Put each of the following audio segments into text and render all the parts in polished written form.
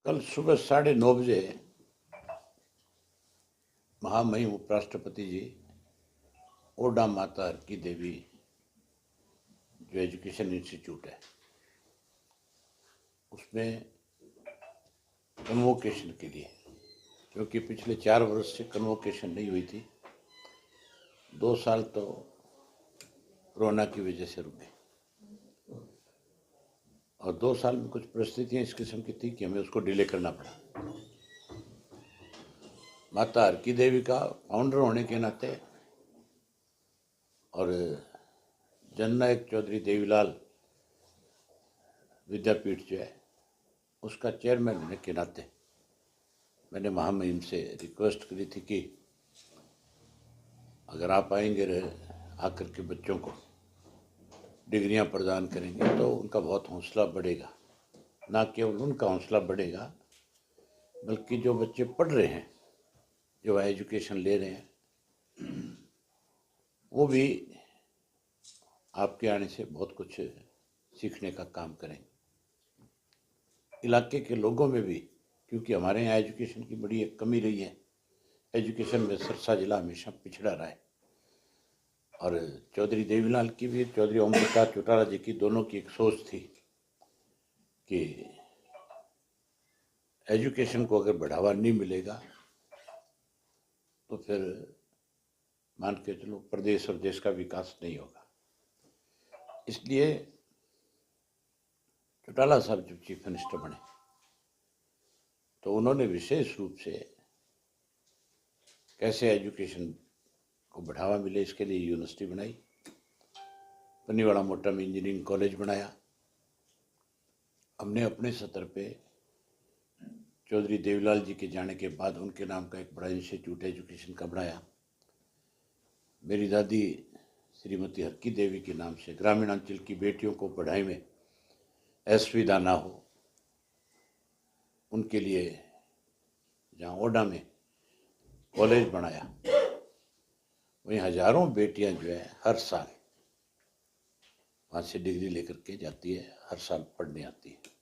कल सुबह 9:30 बजे महामहिम उपराष्ट्रपति जी ओडा माता हरकी देवी जो एजुकेशन इंस्टीट्यूट है उसमें कन्वोकेशन के लिए, क्योंकि पिछले 4 वर्ष से कन्वोकेशन नहीं हुई थी, 2 साल तो कोरोना की वजह से रुके और 2 साल में कुछ परिस्थितियां इस किस्म की थी कि हमें उसको डिले करना पड़ा। माता हरकी देवी का फाउंडर होने के नाते और जननायक चौधरी देवीलाल विद्यापीठ जो है उसका चेयरमैन होने के नाते मैंने महामहिम से रिक्वेस्ट करी थी कि अगर आप आएंगे आकर के बच्चों को डिग्रियां प्रदान करेंगे तो उनका बहुत हौसला बढ़ेगा। ना केवल उनका हौसला बढ़ेगा बल्कि जो बच्चे पढ़ रहे हैं, जो एजुकेशन ले रहे हैं, वो भी आपके आने से बहुत कुछ सीखने का काम करेंगे। इलाके के लोगों में भी, क्योंकि हमारे यहाँ एजुकेशन की बड़ी एक कमी रही है, एजुकेशन में सिरसा जिला हमेशा पिछड़ा रहा है और चौधरी देवीलाल की भी, चौधरी ओम प्रकाश चौटाला जी की, दोनों की एक सोच थी कि एजुकेशन को अगर बढ़ावा नहीं मिलेगा तो फिर मान के चलो प्रदेश और देश का विकास नहीं होगा। इसलिए चौटाला साहब जब चीफ मिनिस्टर बने तो उन्होंने विशेष रूप से कैसे एजुकेशन को बढ़ावा मिले इसके लिए यूनिवर्सिटी बनाई, पन्नीवाड़ा मोटा में इंजीनियरिंग कॉलेज बनाया। हमने अपने स्तर पे चौधरी देवीलाल जी के जाने के बाद उनके नाम का एक बड़ा इंस्टीट्यूट एजुकेशन का बनाया। मेरी दादी श्रीमती हरकी देवी के नाम से ग्रामीण अंचल की बेटियों को पढ़ाई में असुविधा ना हो उनके लिए जहाँ ओडा में कॉलेज बनाया, वहीं हजारों बेटियां जो है हर साल वहाँ से डिग्री लेकर के जाती है, हर साल पढ़ने आती है।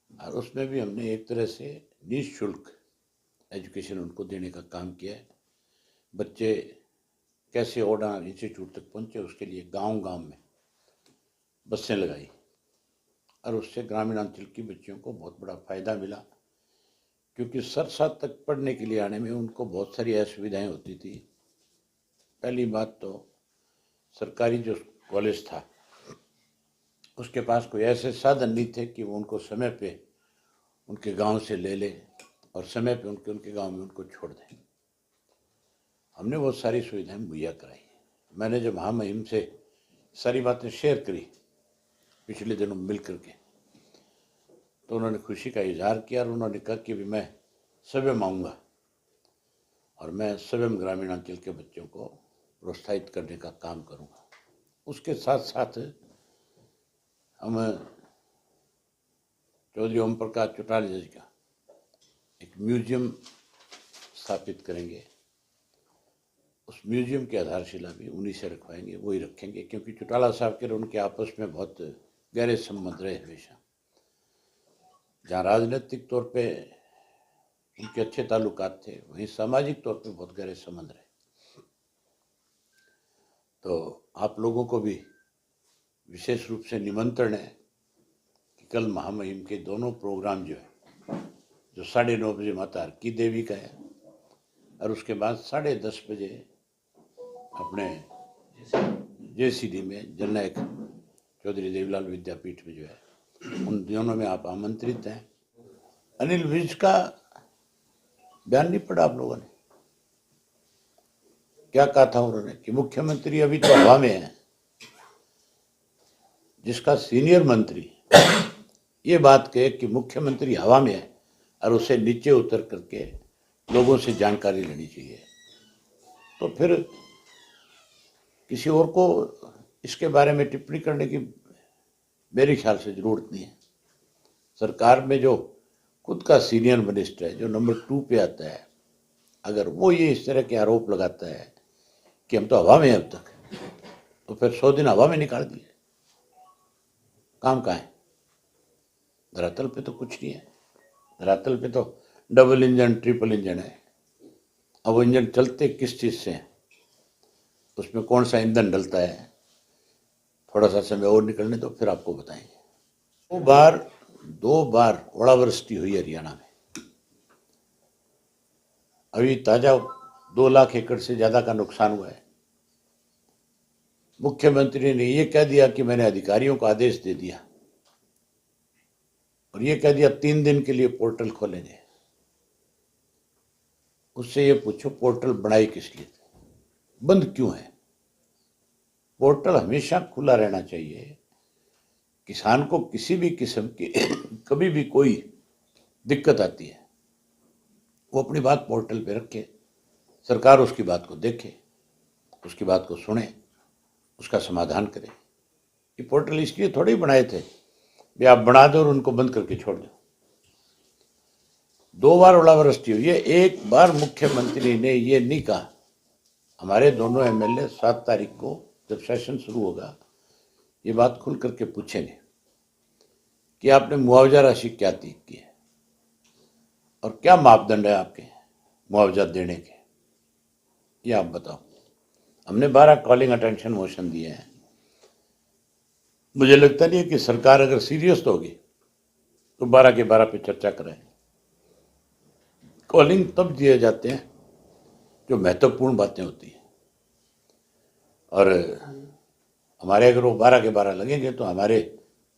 और उसमें भी हमने एक तरह से निःशुल्क एजुकेशन उनको देने का काम किया है। बच्चे कैसे ओडा इंस्टीट्यूट तक पहुँचे उसके लिए गांव-गांव में बसें लगाई और उससे ग्रामीण अंचल की बच्चियों को बहुत बड़ा फ़ायदा मिला, क्योंकि सरसा तक पढ़ने के लिए आने में उनको बहुत सारी असुविधाएं होती थी। पहली बात तो सरकारी जो कॉलेज था उसके पास कोई ऐसे साधन नहीं थे कि वो उनको समय पे उनके गांव से ले ले और समय पे उनके गांव में उनको छोड़ दें। हमने वो सारी सुविधाएं मुहैया कराई। मैंने जब महामहिम से सारी बातें शेयर करी पिछले दिनों मिल करके तो उन्होंने खुशी का इजहार किया और उन्होंने कहा कि भी मैं स्वयं आऊँगा और मैं स्वयं ग्रामीण अंचल के बच्चों को प्रोत्साहित करने का काम करूँगा। उसके साथ साथ हम चौधरी ओम प्रकाश चौटाला जी का एक म्यूजियम स्थापित करेंगे। उस म्यूजियम की आधारशिला भी उन्हीं से रखवाएंगे, वही रखेंगे, क्योंकि चौटाला साहब के और उनके आपस में बहुत गहरे संबंध रहे हमेशा। जहाँ राजनीतिक तौर पे उनके अच्छे ताल्लुकात थे, वहीं सामाजिक तौर पे बहुत गहरे संबंध रहे। तो आप लोगों को भी विशेष रूप से निमंत्रण है कि कल महामहिम के दोनों प्रोग्राम जो है, जो 9:30 बजे माता हरकी देवी का है और उसके बाद 10:30 बजे अपने JCD में जननायक चौधरी देवीलाल विद्यापीठ में जो है, उन दोनों में आप आमंत्रित हैं। अनिल विज का बयान नहीं पढ़ा आप लोगों ने? क्या कहा था उन्होंने कि मुख्यमंत्री अभी तो हवा में है। जिसका सीनियर मंत्री ये बात कहे कि मुख्यमंत्री हवा में है और उसे नीचे उतर करके लोगों से जानकारी लेनी चाहिए, तो फिर किसी और को इसके बारे में टिप्पणी करने की मेरे ख्याल से जरूरत नहीं है। सरकार में जो खुद का सीनियर मिनिस्टर है, जो नंबर 2 पे आता है, अगर वो ये इस तरह के आरोप लगाता है कि हम तो हवा में हैं अब तक, तो फिर 100 दिन हवा में निकाल दिए, काम कहाँ है? धरातल पे तो कुछ नहीं है। धरातल पे तो डबल इंजन ट्रिपल इंजन है। अब वो इंजन चलते किस चीज़ से हैं, उसमें कौन सा ईंधन डलता है, थोड़ा सा समय और निकलने तो फिर आपको बताएंगे। दो बार ओलावृष्टि हुई हरियाणा में। अभी ताजा 2 लाख एकड़ से ज्यादा का नुकसान हुआ है। मुख्यमंत्री ने ये कह दिया कि मैंने अधिकारियों को आदेश दे दिया और ये कह दिया 3 दिन के लिए पोर्टल खोलेंगे। उससे ये पूछो पोर्टल बनाई किस लिए, बंद क्यों है? पोर्टल हमेशा खुला रहना चाहिए। किसान को किसी भी किस्म की कभी भी कोई दिक्कत आती है, वो अपनी बात पोर्टल पे रखे, सरकार उसकी बात को देखे, उसकी बात को सुने, उसका समाधान करे। ये पोर्टल इसलिए थोड़े ही बनाए थे भी आप बना दो और उनको बंद करके छोड़ दो। 2 बार ओलावृष्टि हुई है। एक बार मुख्यमंत्री ने ये नहीं कहा। हमारे दोनों एमएलए 7 तारीख को जब सेशन शुरू होगा ये बात खुल करके पूछेंगे कि आपने मुआवजा राशि क्या तय की है और क्या मापदंड है आपके मुआवजा देने के, ये आप बताओ। हमने 12 कॉलिंग अटेंशन मोशन दिए हैं। मुझे लगता नहीं है कि सरकार अगर सीरियस तो होगी तो 12 के 12 पे चर्चा करें। कॉलिंग तब दिए जाते हैं जो महत्वपूर्ण बातें होती हैं, और हमारे अगर वो 12 के 12 लगेंगे तो हमारे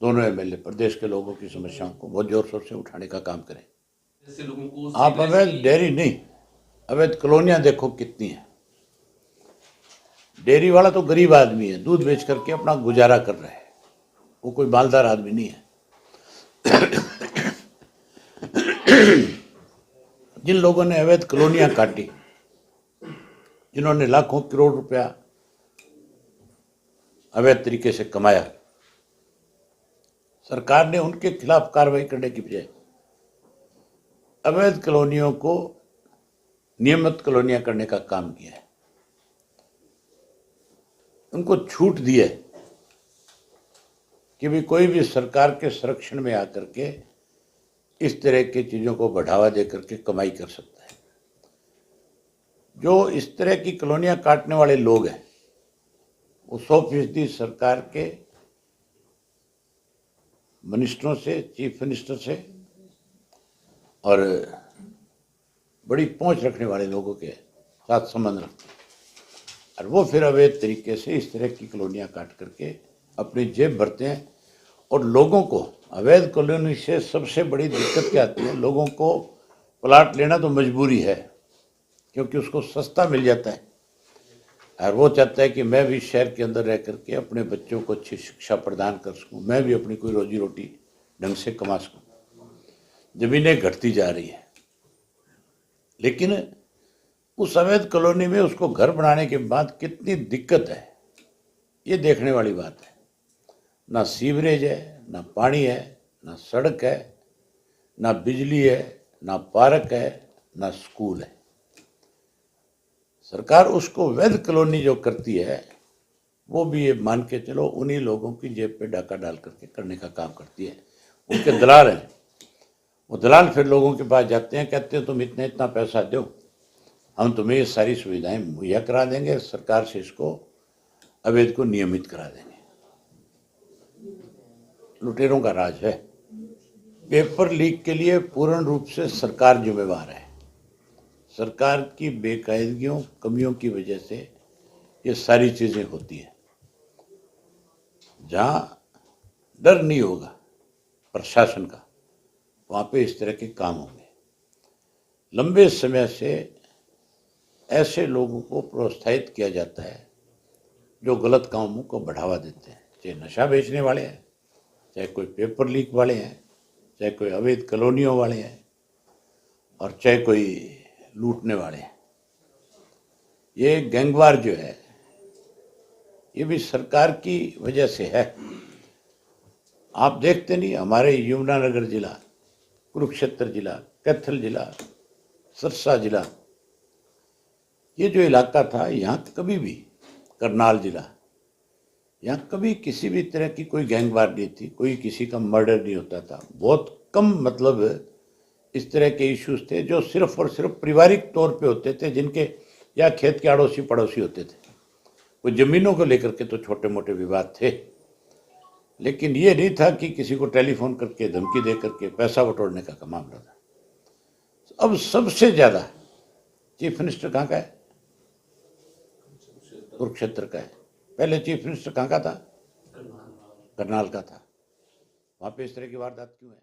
दोनों एमएलए प्रदेश के लोगों की समस्याओं को बहुत जोर शोर से उठाने का काम करें। जैसे लोगों को आप अवैध डेयरी नहीं, अवैध कॉलोनियां देखो कितनी है। डेयरी वाला तो गरीब आदमी है, दूध बेच करके अपना गुजारा कर रहा है, वो कोई मालदार आदमी नहीं है। जिन लोगों ने अवैध कॉलोनियां काटी, जिन्होंने लाखों करोड़ रुपया अवैध तरीके से कमाया, सरकार ने उनके खिलाफ कार्रवाई करने की बजाय अवैध कॉलोनियों को नियमित कॉलोनियां करने का काम किया है। उनको छूट दी है कि भी कोई भी सरकार के संरक्षण में आकर के इस तरह की चीजों को बढ़ावा दे करके कमाई कर सकता है। जो इस तरह की कॉलोनियां काटने वाले लोग हैं वो 100% सरकार के मिनिस्टरों से, चीफ मिनिस्टर से और बड़ी पहुंच रखने वाले लोगों के साथ संबंध रखते हैं, और वो फिर अवैध तरीके से इस तरह की कॉलोनियां काट करके अपनी जेब भरते हैं। और लोगों को अवैध कॉलोनी से सबसे बड़ी दिक्कत क्या आती है, लोगों को प्लाट लेना तो मजबूरी है क्योंकि उसको सस्ता मिल जाता है, और वो चाहता है कि मैं भी शहर के अंदर रह करके अपने बच्चों को अच्छी शिक्षा प्रदान कर सकूं, मैं भी अपनी कोई रोजी रोटी ढंग से कमा सकूं। जमीनें घटती जा रही है, लेकिन उस अवैध कॉलोनी में उसको घर बनाने के बाद कितनी दिक्कत है ये देखने वाली बात है। ना सीवरेज है, ना पानी है, ना सड़क है, ना बिजली है, ना पार्क है, ना स्कूल है। सरकार उसको वैध कॉलोनी जो करती है वो भी ये मान के चलो उन्हीं लोगों की जेब पे डाका डाल करके करने का काम करती है। उनके दलाल हैं, वो दलाल फिर लोगों के पास जाते हैं, कहते हैं तुम इतना इतना पैसा दो, हम तुम्हें ये सारी सुविधाएं मुहैया करा देंगे, सरकार से इसको अवैध को नियमित करा देंगे। लुटेरों का राज है। पेपर लीक के लिए पूर्ण रूप से सरकार जिम्मेवार है। सरकार की बेकायदगियों, कमियों की वजह से ये सारी चीजें होती है। जहां डर नहीं होगा प्रशासन का, वहां पे इस तरह के काम होंगे। लंबे समय से ऐसे लोगों को प्रोत्साहित किया जाता है जो गलत कामों को बढ़ावा देते हैं, चाहे नशा बेचने वाले हैं, चाहे कोई पेपर लीक वाले हैं, चाहे कोई अवैध कॉलोनियों वाले हैं, और चाहे कोई लूटने वाले हैं। ये गैंगवार जो है ये भी सरकार की वजह से है। आप देखते नहीं, हमारे यमुनानगर जिला, कुरुक्षेत्र जिला, कैथल जिला, सिरसा जिला, ये जो इलाका था यहाँ कभी भी, करनाल जिला, यहाँ कभी किसी भी तरह की कोई गैंगवार नहीं थी, कोई किसी का मर्डर नहीं होता था। बहुत कम, मतलब इस तरह के इश्यूज थे जो सिर्फ और सिर्फ पारिवारिक तौर पे होते थे, जिनके या खेत के अड़ोसी पड़ोसी होते थे। वो जमीनों को लेकर के तो छोटे मोटे विवाद थे, लेकिन ये नहीं था कि किसी को टेलीफोन करके धमकी दे करके पैसा बटोरने का मामला था। अब सबसे ज्यादा चीफ मिनिस्टर कहाँ का है? कुरुक्षेत्र का है। पहले चीफ मिनिस्टर कहाँ का था? करनाल का था। वहां पे इस तरह की वारदात क्यों है?